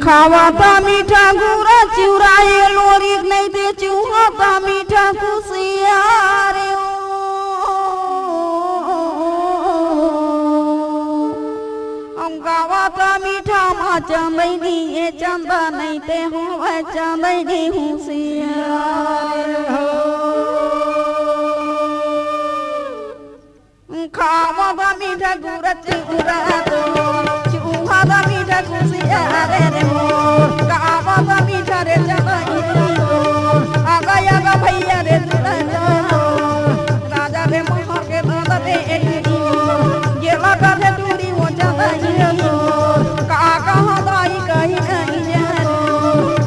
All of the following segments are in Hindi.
खावाता मीठा गुरा चिउराए लोरी नहीं दे चूहाता मीठा खुशिया रे हम गावाता मीठा मा चंदनी ये चंदा नहीं ते हो चंदनी खुशिया खावाता मीठा गुरा चिउरा तो चूहाता मीठा खुशिया रे गावाता मीठा रे चंदनी आगा भैया रे राजा रे मोहर के दादा रे ये लगा रे दूरी वो चंदनी काका हदाई कहीं नहीं जान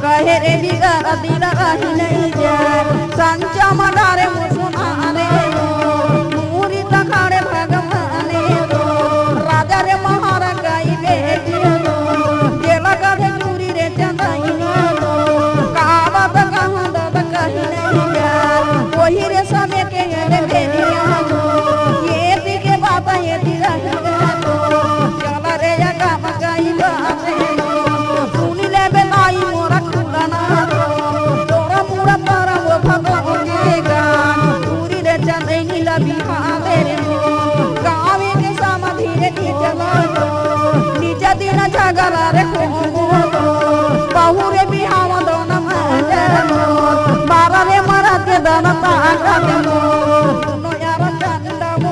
कहे रे दिला दिला कहीं नहीं जान संचा मदारे मुसुना रे मूरी तखाड़े भगवान राजा रे महारा गाई बेटी ये लगा रे दूरी रे चंदनी कावत कहाँ दादा कहीं नहीं जान वही रे समय के रे बेटिया ये दिखे बाबा ये दिला चला रे या काम गाई बाबे सुनी ले बेलाई मोरा खुलाना तोरा मुड़ा तारा वो भगवान के गान पूरी रे चंदनी लबी हाले रे गाँव के सामा धीरे धीरे चला नीचे दिन झगड़ा रे बहु रे बिहाव दोनों बारह रे मरा के दाना ताका दोनों यार चंदा वो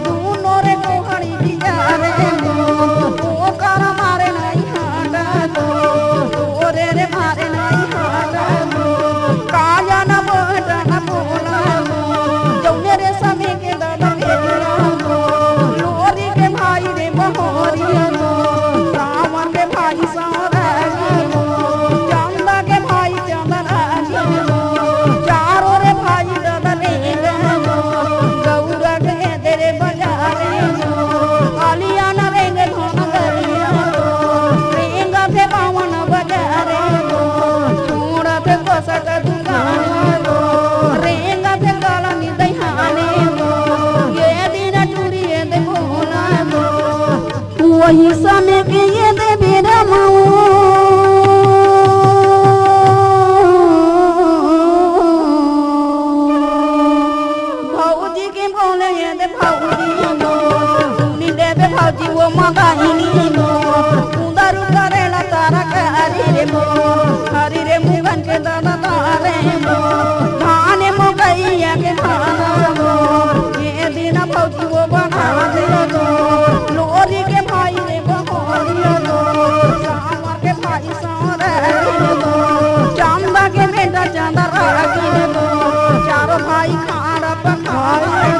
दोनों रे कोहड़ी दिया रे वो कर मारे नहीं हाटा रे मारे नहीं हाटा काया न बोटा न बोला जौने रे समय के दादा भेजिया लोरी के भाई रे बहोरी रावण के भाई सावराजी चंदा के भाई चंदनाजी चारों रे भाई दादा रे गौरा के तेरे बजारे आलिया न रेंगे धोन गरिया रेंगा थे बावन बजारे छोड़ा थे कोसट दुकान रेंगा थे काला निदई हाने ये दिन टूरी ये दे भोला वही समय के ये दे बेरा भौजी के बोले ये दे भौजी सुनी दे बे भौजी वो मगाइनी उधर करेला तारा हरी रे मुगन के दादा तारे धाने मुगैया के खाना ये दिन भौजी वो बना दे लोरी के भाई रे बहोरी सामा के भाई सारे चंदा के बेटा चंदा रागी चारों भाई खाना पकाए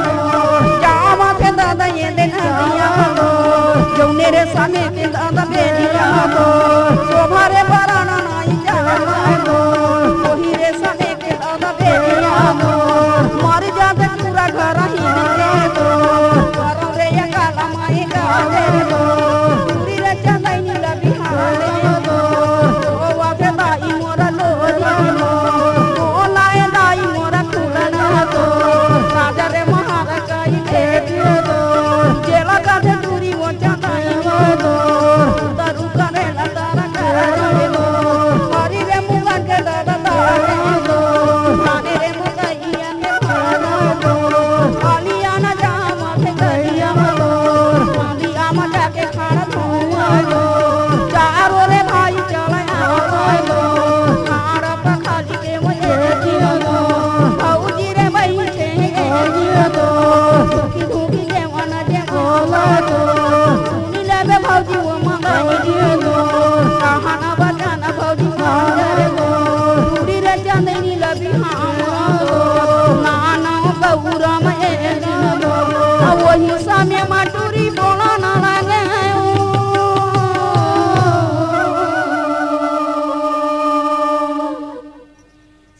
जावा के दादा ये दिन दिया जौने रे समय के दादा बेटिया शोभा रे बराना नहीं जाना वही रे समय के दादा बेटिया मर जाते पूरा घर ही करो रे या काला माई गावे पूरी रे चंदनी लबी हाले ओ वाके दाई मोरा लोरी ओ लाए दाई मोरा खुलना राजा रे महारा गाई बेटी जेला का थे दूरी वो चंदनी दरू करे ला तारा करे हरी रे मुगन के दादा तारे थाने रे मुगैया के खाना आलिया न जामा थे गैया आलिया मटा के खाना धुआ चारों रे भाई चले खाना पखाली के मुझे भौजी रे बैठे धूकी धूकी के मन जे सुनी ले बे भौजी वो मंगाई कहाना बजाना भौजी रे पूरी रे चंदनी लबी नाना गौरा में वही समय मटूरी बोला ना लगे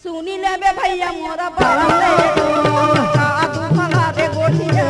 सुनी ले बे भैया मोरा बाले साधु फला रे गोठिया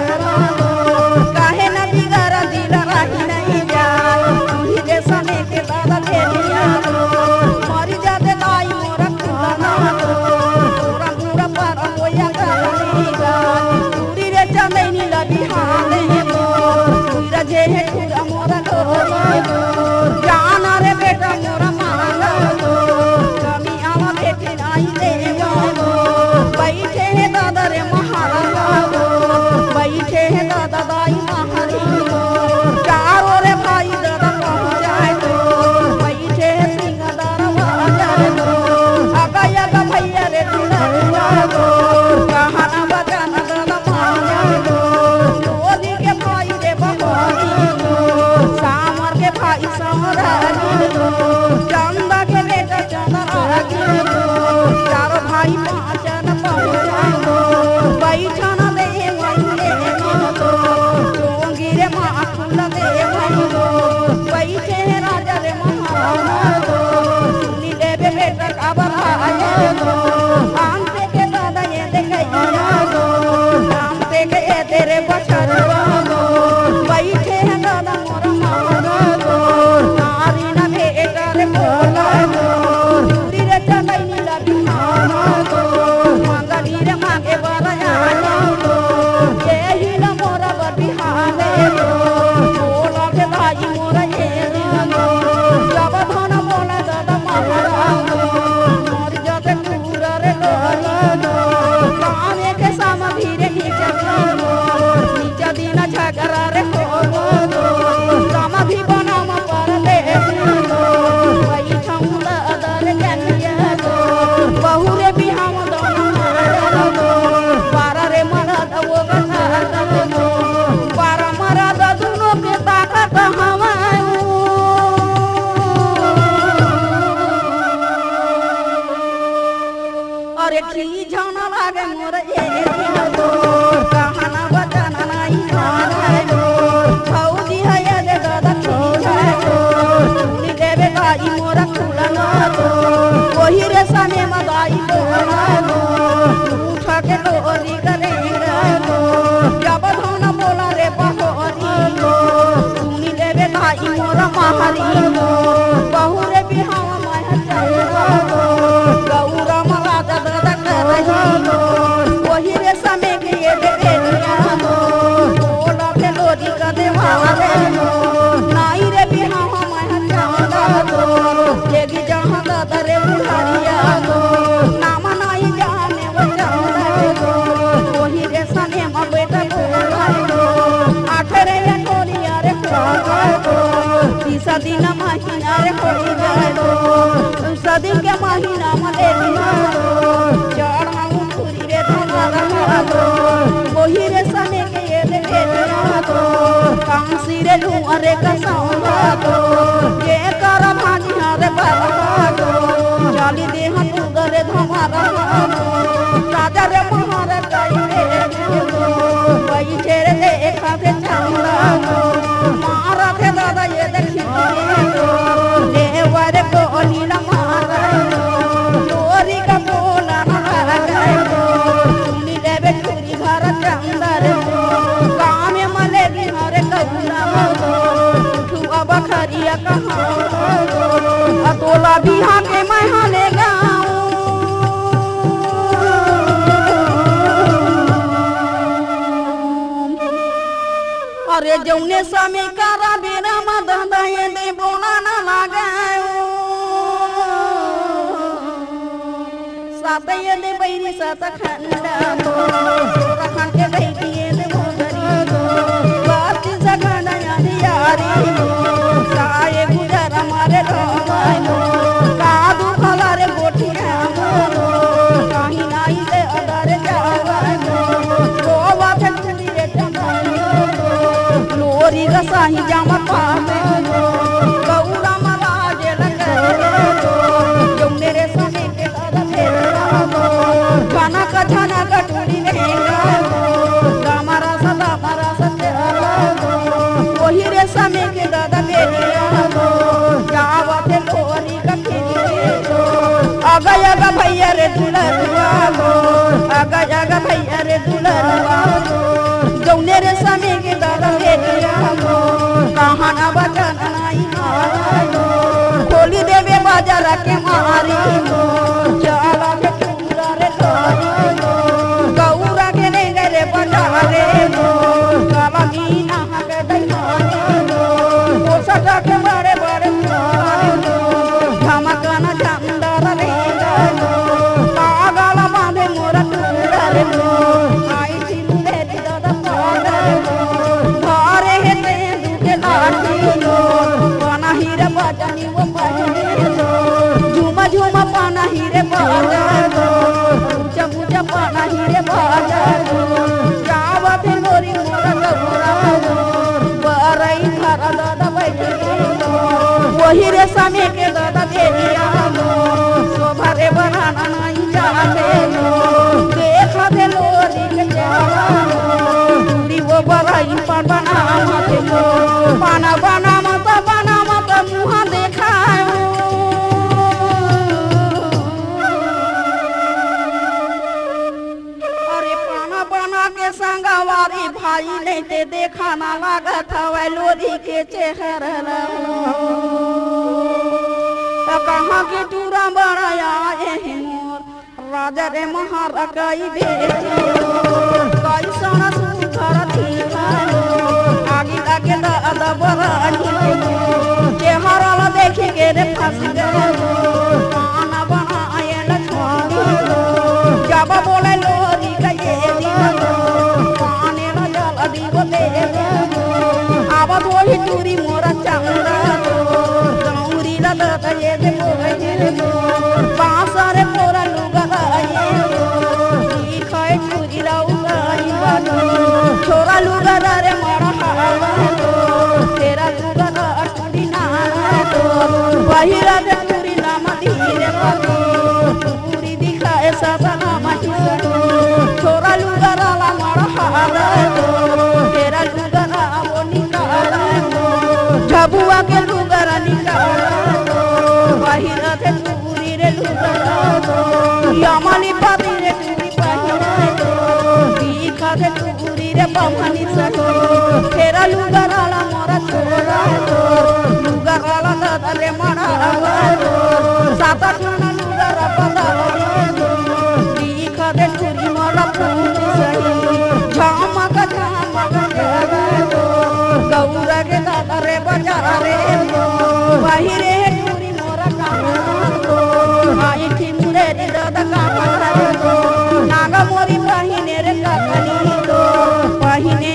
आठरे या टोली अरे तीसरा दिन महीना रे कोई गए सदी के महीना मले चढ़ाऊ पूरी रे धमारा वही रे सने के ये देखे कांसी रे लुआरे का साउंगा ये कर भागी रे बाबा चाली दे हम उधर धमारा राजा रे महारा काई रे वही चेरे देखा थे चांदा मारा थे दादा ये देखी देवर को नीला मारा चोरी का बोला मारा सुनी देवे चोरी भरा चंदर गाँव में मले हरे कबूला छुआ बखरिया कहाँ अतोला बिहा के महले गाँव अरे जौने समय करा बेरा मदद ये दे बोला ना लगाओ सात ये दे बैरी सात खंडा रखन के बैठी ये दे भोगरी बात जगना यारी साए गुजर हमारे रोमानो कादू खला रे गोठिया कहीं नहीं दे अदर जावानो रोवा थे चुली रे लोरी रसाही जामा पावे गौरा महाराज लगे जौने रे सने के दादा फेरा खाना का छाना का टूरी रहेगा दामारा सत्य वही रे सने के दादा फेरा जावा थे लोरी का खेली अगा भैया रे दुलरुआ अगा भैया रे दुलरुआ जौने रे सने के दादा कहाना बचन नहीं खोली देवे बाजार के मारी चला के टूरा रे गौरा के नहीं गए बजारे काला मीना के सटा के बड़े बड़े धमकाना झंडा रे कागल बांधे मोरा टूरा रे आई थी मेरी दादा पाना हीरे बाजानी वो झूमा झूमा पाना हीरे बाजा ऊंचा ऊंचा पाना हीरे बाजा जावा थे मोरी मोरा गौरा बरई थारा दादा बैठे वही रे समय के दादा देविया शोभा रे बनाना नहीं जाते देखा थे लोरी के जावा वो बरई पर बना मत मुहा देखा अरे पाना के संगवारी भाई नहीं ते देखा ना लागत हवा लोरी के चेहरा कहाँ के टूरा बड़ाया मोर राजा रे महारा कई बेचे कई सोना सुखर थी आगे आगे दादा बरानी चेहरा ला देखे के रे फंस गए पाना बनाए लछवानी जब बोले लोरी का ये दिन पाने ला जल दीव दे अब वही टूरी मोरा चंदा गौरी ला दादा ये दे बांसा रे मोरा लुगा ये खाए टूरी ला उगाई छोरा लुगा रे मारा तेरा लुगा अटूरी ना वही राजा टूरी नाम धीरे पूरी दिखाए सदा नाम छोरा लुगा ला मारा तेरा लुगा वो निकाला झबुआ के लुगा निकाला वही राजा टूरी रे लुगा यमनी पाती रे टूरी दिखा थे टूरी रे पवनी सको तेरा लुगा ला मोरा छोरा लुगा ला दादा रे मारा सात आठ लुगा रा पता दिखा थे टूरी मोरा पूरी सही झामा का गौरा के दादा रे बजा रे वही रे टूरी मोरा कहाँ आई थी मुरे रे दादा कहाँ नागा मोरी पहिने रे ककली पहिने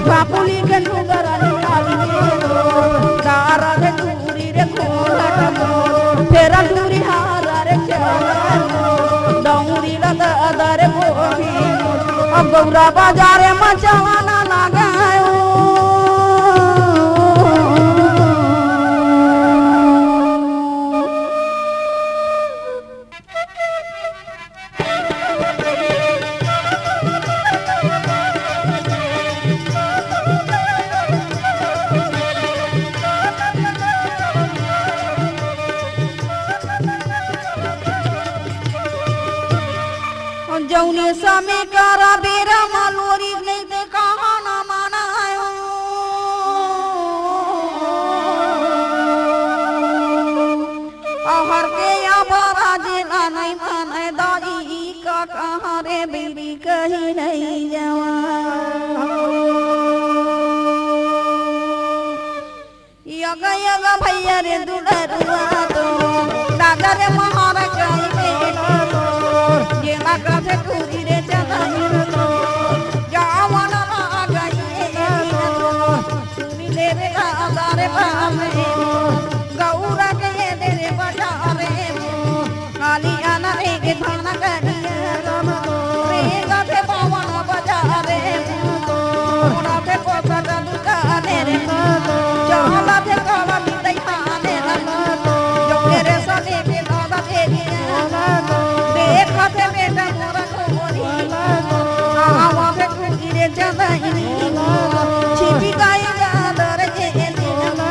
बापुली के डूंगर निकाली दारा रे दूरी रे खोलट फेरा दूरी हारा रे दौरी लदा रे गोभी अब गौरा बाजारे मचाना लगायो जौने समय करा बेरा मालोरी नहीं ते कहा ना मानायो हर के या बारा जिला नहीं माने दाई का कहा रे बेबी कहीं नहीं जावा यगा यगा भैया रे दुलरुआ तो दादा रे महारा कहीं बेटा ये लगा थे टूरी रे चलाई जावन आ गई सुनी ले रे आदारे बामे गौरा के दे रे बजारे काली आना रे के थाना करिया रे गाथे पावन बजारे ओना पे कोसा दुकाने रे चला थे काला बितई खाने रे जो तेरे सने के दादा तेरिया देखते बेटा मोरा खोरी आवा पे कुंगीरे जमाईनी छिपी गाई जादर जे गाना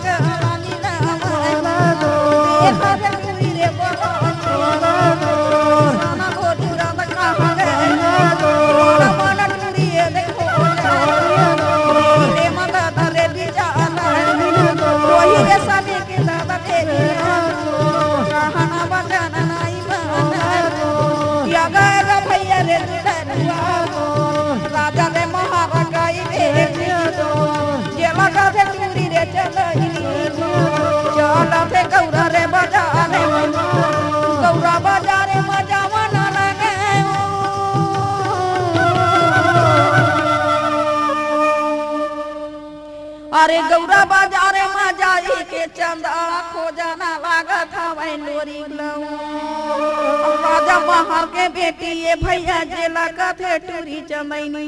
गानी लामा देखते कुंगीरे बोला साना गोटुरा बका मोरा मन टुरिए देखो रे मदा दरे बिचाना कोई रे सने के दादा तेरी कहाना बजाना गएगा भैया रे राजा रे महारा गाई रे ये लगा थे चूरी रे चलई चला थे गौरा रे बाजारे गौरा बाजारे मजावा ना लगे अरे गौरा बाजारे मजाई के चंदा खोजाना लागत हवे लोरी राजा बाहर के बेटी ये भैया जेला कथे टूरी चमैनी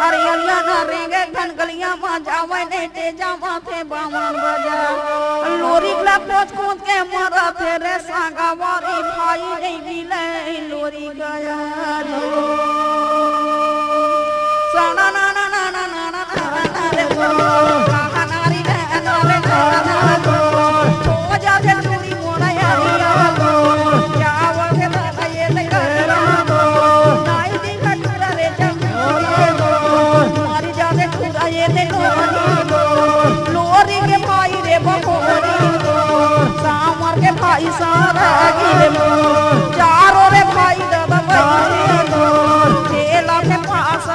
अरे अलिया ना रेंगे घनगलिया मा जावे ने ते जावा थे बावन बजा लोरी ला पोछ कोत के मरा थे रे सांगा वारी भाई नहीं मिले लोरी गया साना ना ना ना ना ना ना रे कहा नारी रे नारे ना हो जाते टूरी मोरा यारी क्या वाके ये नहीं करना नाई दी कटरा रे मारी जाते टूरा ये लोरी के भाई रे बकोरी सामर के भाई सारा गिरे चारों रे भाई दादा भाई खेला के पास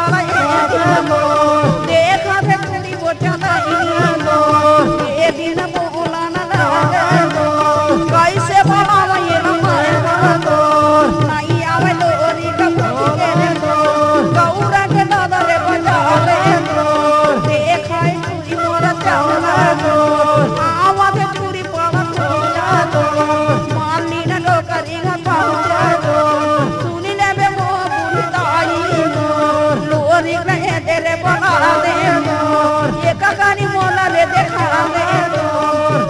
देखा थे कुड़ी वो चलाई ये दिन बोला ना कैसे बनावा ये नहीं आवे लोरी का गौरा के दादा रे बजा देखा चूड़ी मोरा चावला आवा थे चूड़ी पावा मानी न लो करी सुनी ले बे मो बुलताई लोरी रहे तेरे बना दे ये कहानी मोला ले देखा दे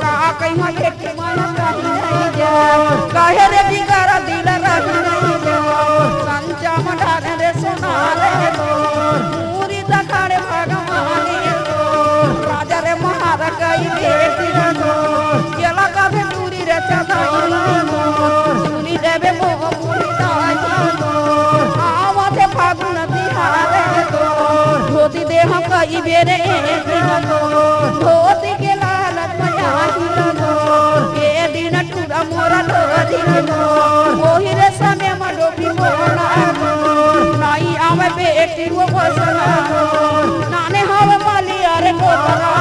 का कहीं में एक माया कहीं नहीं जा काहे रे बिगाड़ा दिल रख नहीं जा संचा मढ़ाने रे सुना रे पूरी दखाड़े भगवानी राजा रे महारा कई बेटी ये लगा भी पूरी रे चदाई सुनी देवे मो बुलताई आवा थे फागुन बिहारे धोती देह कई बेरे धोती के लालच मया ये दिन टूरा मोरा लोरी वही रे समय मडोबी मोरा नाई आवे बेटी वो बसना नाने हवे माली अरे कोतरा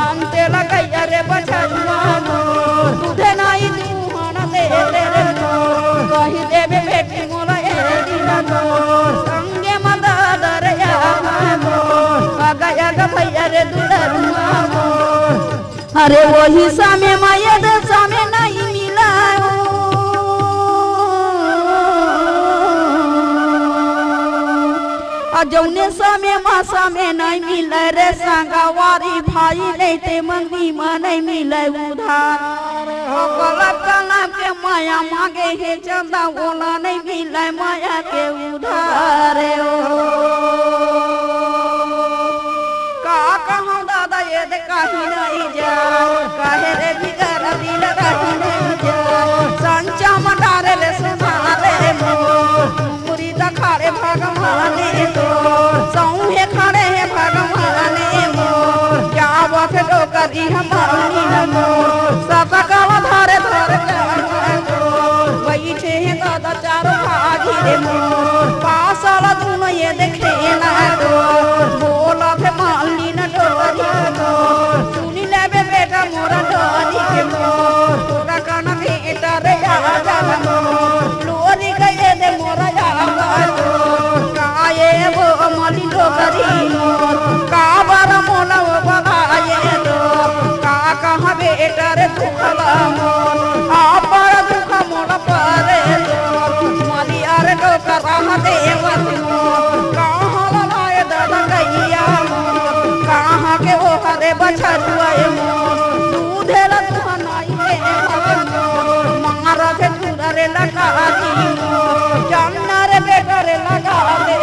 अंते लगाई अरे बचनुआ तुझे नाई दुहाना दे रे कही देवे बेटी मोरा ए दिन संगे मदा रे दुलरुआ मोर अरे वही समय माया दशा में नहीं मिला जौने समय मासा में नहीं मिले रे संगवारी भाई लेते मंदी में नहीं मिले उधार गलत कलम के माया मांगे है चंदा बोला नहीं मिले माया के उधार का कहूँ दादा ये कहीं नहीं जा कहे रे बिगर दिल कहीं नहीं जा संचा मटारे ले सुधारे मुरी दखारे भगवान सौहे खड़े हैं भगवान मोर क्या वक्त डोकरी हमारी मोर सतकल धरे धरे बैठे हैं दादा चारों भागी रे मोर पासल दोनों ये देखे ना बोला थे माली न डोरी सुनी ले बेटा मोरा डोरी के मोर तोरा काना बेटा रे आजा मोर लोरी गए दे मोरा माली डोकरी मोर का बारा मोला वो बनाए दो का कहाँ बेटा रे दुखला मोर आप बड़ा दुख मोला पारे दो माली अरे डोकरा देवत मोर कहाँ लाए दादा गैया मोर कहाँ के वो हरे बछड़ुआए मोर दूधे ला दुहनाई मोर मारा थे तुरे लगा दी मोर जानना रे बेटा रे लगा दे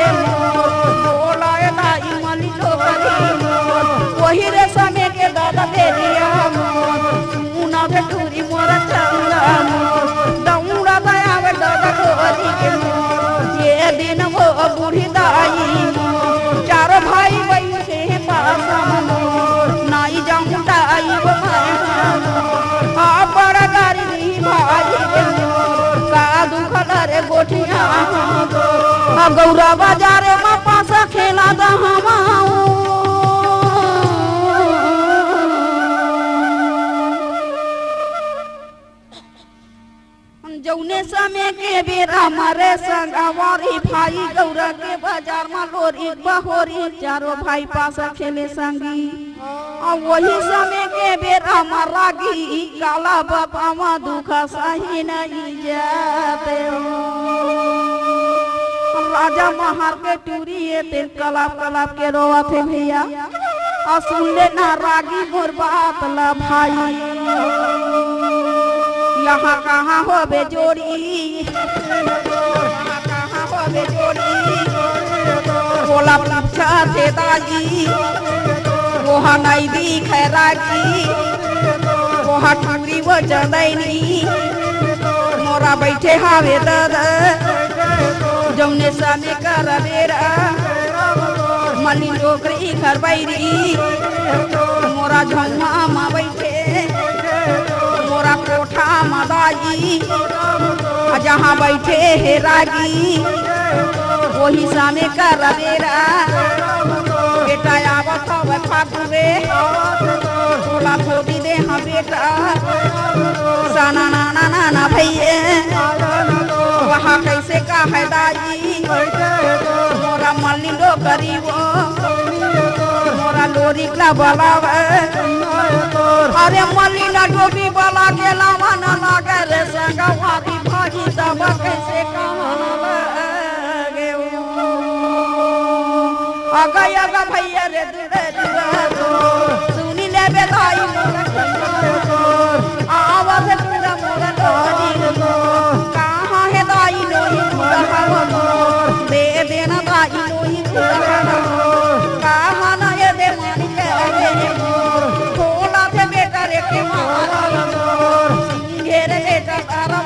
वही रे समय के दादा दे दिया सुना भेटूरी मोरा चंगा दौड़ा दया वे दादा गोरी के ये दिन वो बूढ़ी दाई चारों भाई बैठे हैं पास नाई जाऊं दाई वो आप बड़ा गारी भाई का दुख रे गोठिया गौरा बाजारे में पासा खेला दा हमाऊ जौने समय के बेरा मारे संगवारी भाई गौरा के बाजार में लोरी बहोरी चारों भाई पासा खेले संगी और वही समय के बेरा मारागी काला बाबा मा दुखा सही नहीं जाते राजा महार के टूरी तेल कलाप कलाप के रोआ थे भैया और सुन लेना रागी मोर बात ला भाई यहाँ कहाँ हो बे जोड़ी कहाँ हो बे जोड़ी बोला पूछा थे दाई वहाँ नहीं दिखे रागी वहाँ टूरी वो जदैनी मोरा बैठे हावे दादा जौने सामे कर बेरा मली डोकरी घर बैरी मोरा झुमा में बैठे मोरा कोठा में दाई जहाँ बैठे है रागी वही सामे कर बेरा बेटा आवत हवे फाकुरे बोला थोड़ी दे हाँ बेटा साना नाना नाना भैया वहाँ कैसे का है दाई मोरा मल्ली लो गरीबो मोरा लोरी का बलावा अरे मल्ली ना डोबी बला के लावा ना लागे रे संगवारी भाजी तब कैसे लगे अगा भैया रे सुनी ले बेदाई आवाज तुरा मोरा डोरी कहाँ है दाई लोही दे देना दाई लोही कहाँ ना ये दे मानी थोड़ा थे बेटा रे के घेरे बेटा तारा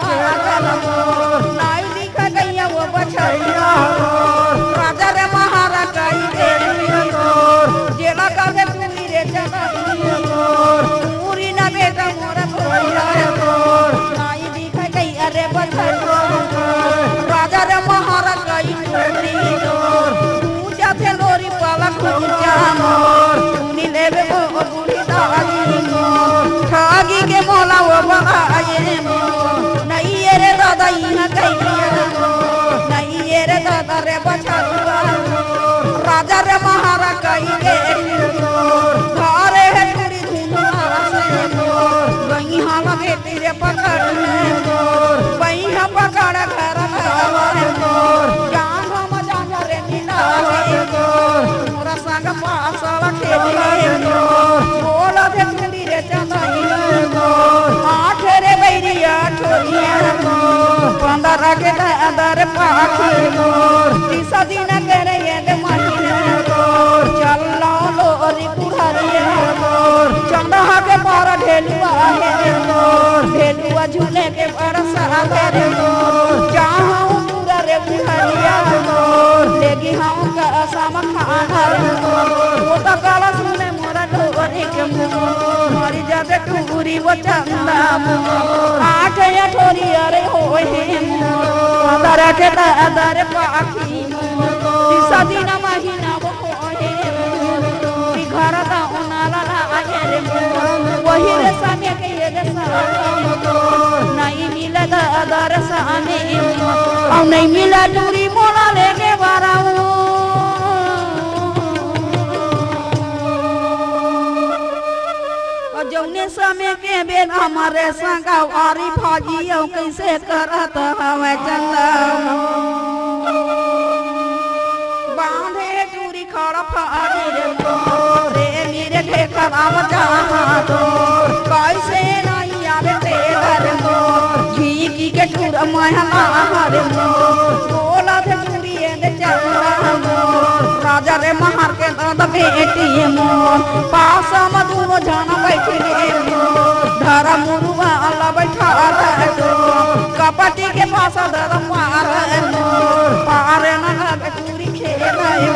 नाई लिखा गैया वो बछड़िया राजा रे महारा कई दे जेला कर दे पूरी रे चला पूरी ना बेटा मोरा नाई लिखा गैया रे बछड़िया राजा रे महारा कई पूजा थे लोरी पाला खुजा मोर सुनी लेबे वो बूढ़ी दाई ठागी के मोला वो बनाए नहीं ये रे दादा यहाँ गैया नहीं ये रे दादा रे बछड़ुआ राजा रे महारा कई पाखी मोर तीसा दिन करे ये दे महीना मोर चलो लोरी कुहरिया मोर चंदा के पार ढेलुआ है मोर ढेलुआ झूले के बरसा रे मोर चाहूं पूरा रे कुहरिया मोर लेगी हम का सम खाना रे मोर वो तो काला सुने मोरा लोरी के मोर मरी जाते टूरी वो चंदा मोर आठ या ठोरी अरे होए मोर तारा के दादर पाखी मोर तीसा दिन महीना वो होए मोर घर दा उनाला आए रे मोर वही रे सामे के ये रे सामे नहीं मिला दादर सामे और नहीं मिला टूरी मोला लेके बाराऊ जौने समय के बेन हमारे संगा वारी फौजियों कैसे करत हवे चंदा बांधे चूरी खड़ फाड़ी रे मोर रे मेरे ठेकर आव जाहा तो कैसे नहीं आवे तेरे मोर झीकी के टूर महला रे मोर बोला थे चूरी ने चंदा मोर राजा रे महार के दाद बेटी मोर पास मधुनो जाना बैठी रे मोर धरा मुरुआ अल्लाह बैठा रे कपटी के पास धरा मार मोर पारे न बेटूरी खेले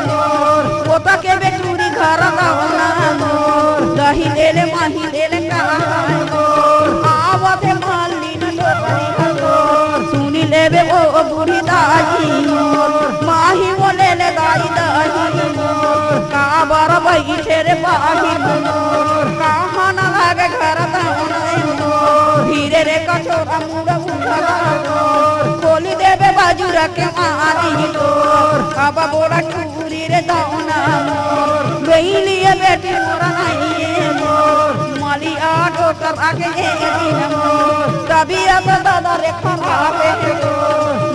मोर पोता के बेटूरी घर दावना मोर दही देले माही देले का मोर आवते माली न डोरी मोर सुनी लेबे ओ बूढ़ी दाई मोर माही बोले ले दाई दाई मोर का बार बैठे रे बाही मोर कहाँ न लागे घर दावना मोर धीरे रे कठोरा मुड़ा उठा खोली देबे बाजू रखे मारी मोर काबा बोला टूरी रे दावना मोर गईलिए बेटी मोरा नहीं मोर माली आटो कर आगे ये दिन मोर तबीयत दादा रे खराब है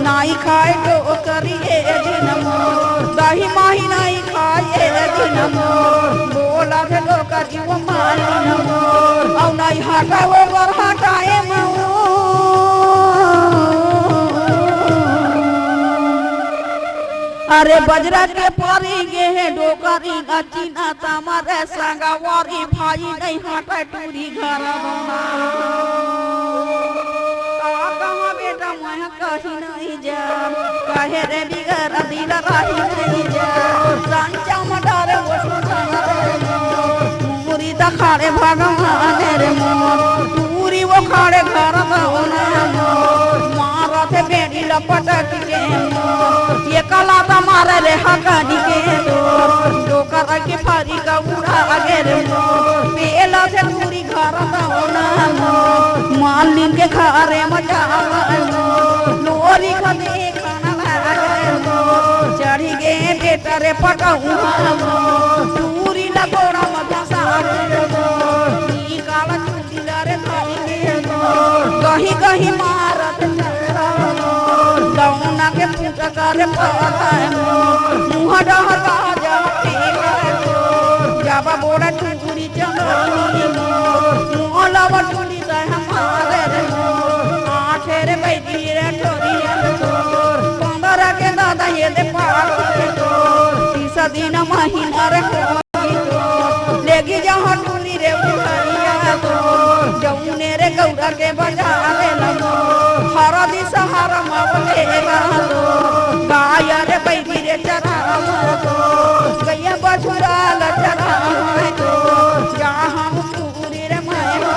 नाई खाए तो करिए दिन मोर दही माही नाई खाए दिन मोर बोला थे तो करी वो माली मोर औ नाई हटा वो बर हटाए मोर अरे बजरा के पारी गे है डोकरी नचीना तमारे संगा वारी भाई नहीं हटा टूरी घर बना बेटा मैं कहीं नहीं जा कहे रे बिगर दिल रही नहीं जा सांचा मडारे वो पूरी दखाड़े भगवान रे मोर पूरी वो खाड़े घर दावना मोर मारा थे बेड़ी लपटक के मोर ये कला मारे रे हकानी के डोकर के फारी का उड़ा आगे रे मोर पेला थे पूरी घर दावना मोर मालिन के खारे मजा लोरी खदे खाना मोर चढ़ी गे बेटा रे पटाऊ पूरी लगोड़ा मजा सारे ई काला चुंदिला रे थाली कहीं कहीं मारत दौना के पूजा करे मुँह डहका जाबा बोला टूरी चंदनी मुँह लवा टूरी हमारे आठे रे बैठी रे ठोरी पंद्रह के दादा ये दे तीसा दिन महीना रे लेगी जहाँ टूरी रे उठरिया जौने रे गौरा के बजा रे लगो हरा दी सहारा मावले गाय रे बैठी रे चरा गैया बछुरा लचरा जहाँ पूरी रे माया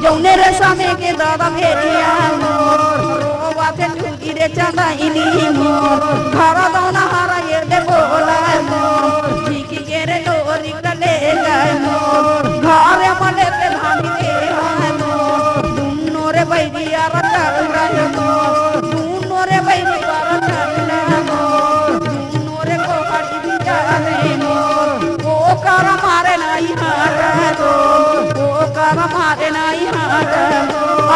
जौने रे सामे के दादा भेड़िया रोवा थे टूरी रे चंदा इनी मोर घरा दौना हरा ये दे बोला मोर झीकी के रे डोरी ले जाए मोर घरे मले पे धामी दे मोर दुनो रे बैरिया रचा मोर दुनो रे बैरिया रचा मोर दुनो रे को काटी भी जाए मोर ओ कर मारे नहीं हाथ ओ कर मारे नहीं हाथ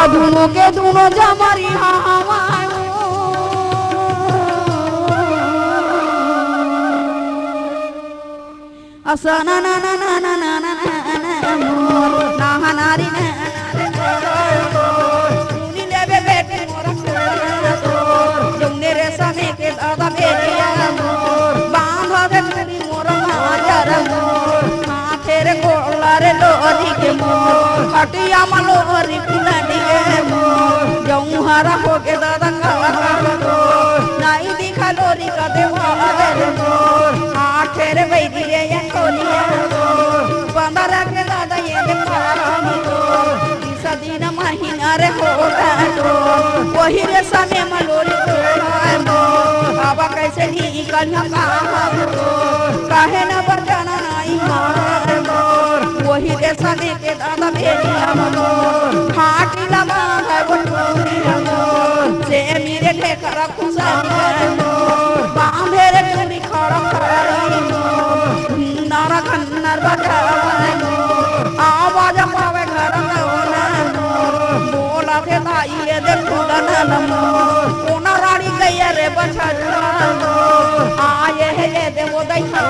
अधुनो के दुनो जमरी हवा असना ना ना ना ना ना ना ना मोर ना नारी ना सुनी लेबे बेटी मोर जौने रे खटिया मलोरी कुलडिए मोर जाऊं हरा हो के दादंगा नाई दिखा लोरी का देवारे मोर आठे रे बैठी रे या कोलिया पंदर के दादा ये दिन महीना रे होगा वही रे समय मलोरी बाबा कैसे निकल काहे न बचाना नहीं मार वही रे समय के दादा भेजिया फाटी लगा है वो से मेरे ठेकरा खुशा बांधे रे चूड़ी खड़ा नारा खन्नर बजा आवाज पावे घर बोला थे ताई देखो कोना रानी गई रे बचा आए है दे वो देखा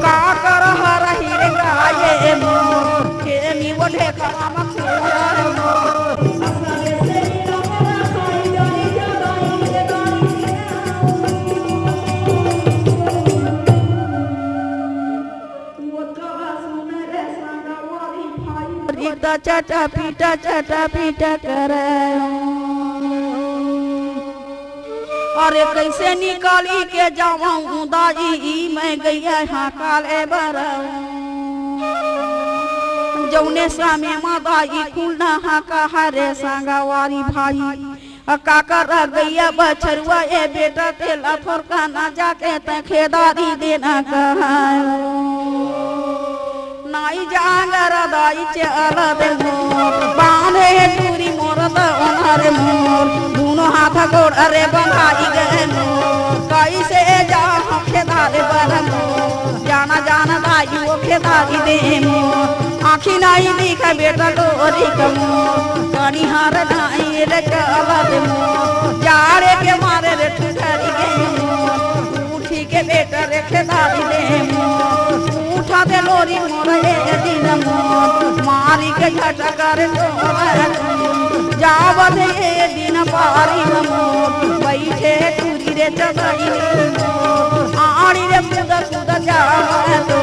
का कर हरही रे गाये के मी वो ढेकरा चाटा पीटा करे अरे कैसे निकाली के जाऊं दाई मैं गैया हाँ काले बरा जौने सामे मादाई खुलना हाँ कहा रे सांगावारी भाई काकर गैया बछरुआ ए बेटा तेला फरका ना जाके ते खेदारी देना कहा नाई जांगर दाई चल दे मोर बांधे टूरी मोर अनारे मोर दोनों हाथ गोड़ अरे बंधाई गए मोर कैसे जा हम खेदारे पर जाना जाना दाई वो खेदारी दे मोर आँखी नाई दिखा बेटा डोरी कमोर कनी हार नाई रे चल दे मोर जाड़े के मारे रे ठुकरी गए उठी के बेटा रे खेदारी दे मोर उठा दे लोरी मोर दिन मोर मारी के झटा करे जावत ये दिन पारी मोर बैठे टूरी रे चगाई आड़ी रे कूदा कूदा जावे तो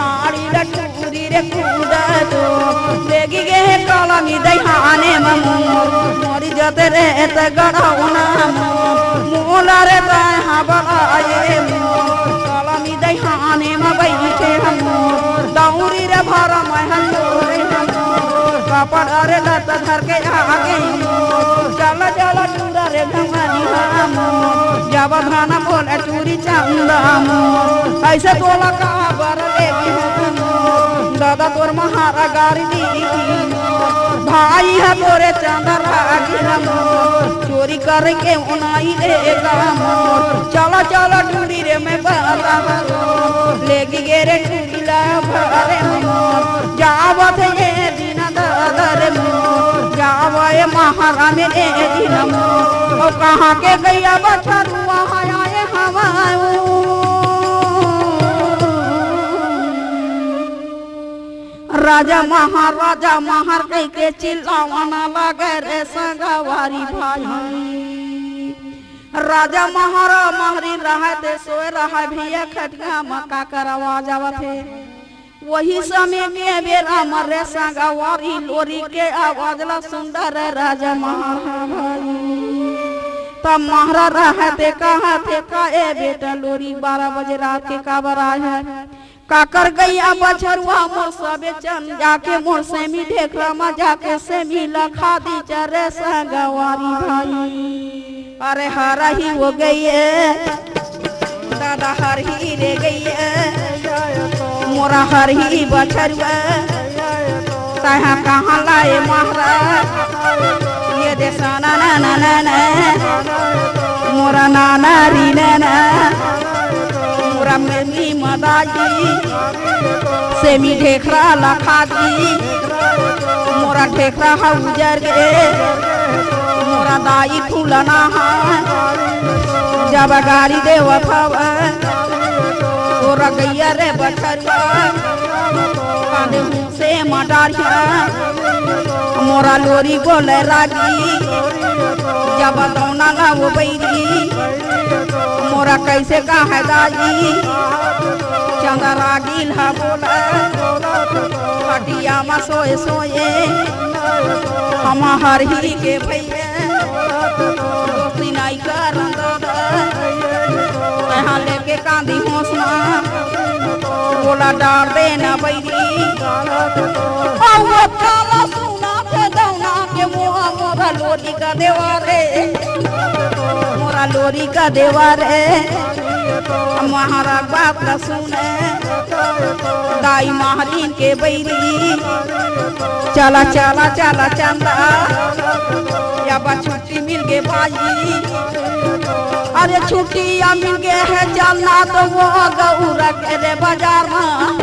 आड़ी रे टूरी रे कूदा तो देगी गे काला मी दहाने मोर मोरी जते रे त गड़ावना मोला रे ता बलाए मोर काला मी दहाने में बैठे मोर दौरी रे भरा महल कपड़ रे लत धर के आगे चल चल टूरा रे धमानी जब धाना बोले टूरी चंदा ऐसे तोला का बर ले दादा तोर महारा गाड़ी दी भाई है तोरे चंदा चोरी करके उनाई देगा चलो चलो टूरी रे मैं बता लेगी गे रे टूरी ला भरे जावत ये दिन दर जावे महारा में दिन और कहाँ के गैया बछरुआ आए हवाओ राजा महार कह के चिल्लावाना लगे रे संगवारी भाई राजा महारी रहते सोए रहा भैया खटिया मका कर आवाज आवत है वही समय में बेरा मरे संगवारी लोरी के आवाज ला सुंदर राजा महारा भाई तब महारा रहते कहा थे का ए बेटा लोरी 12 बजे रात के काबर आया है काकर गैया बछरुआ मोर सबे चन जाके मोर से मी ढेकरा मा जाके से मी लखा दी चरे संगवारी भाई अरे हरा ही हो गई दादा हर ही रे गई मोरा हर ही बछरुआ तहा कहाँ लाए महारा ये देसा ना ना ना ना मोरा नाना री ना मोरा मेरी मदाजी से मी ढेकरा लखा दी मोरा ढेकरा उजर गे मोरा दाई फूलना जब गाड़ी देवत तोरा गैया रे बछरुआ कांदे से मटारिया मोरा लोरी बोले रागी जब दौना ला वो बैरी मोरा कैसे का है दाई चंदा रागी ला बोला खटिया में सोए सोए हम हर ही के भैया दोस्ती नहीं कर यहाँ लेके कांदी होसना बोला डाल देना बैरी सुना के दौना के मुआ मोरा लोरी का देवारे मोरा लोरी का देवारे महाराज बात का सुने दाई महारीन के बैरी चला चला चला चंदा या बा छुट्टी मिल गए बाजी अरे छुट्टी या मिल गए है चलना तो वो गौरा के रे बाजार में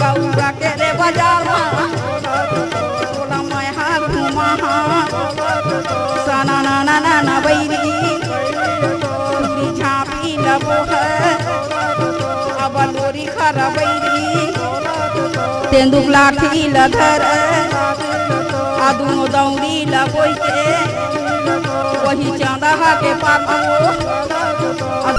गौरा के रे बाजार में बोला मैं हाँ घूमा हाँ सना ना ना ना ना बैरी झाँपी लगो है अब लोरी खरा बैरी तेंदुक लाठी लधर दोनों दौड़ी लगोई के वही चांदा के पापो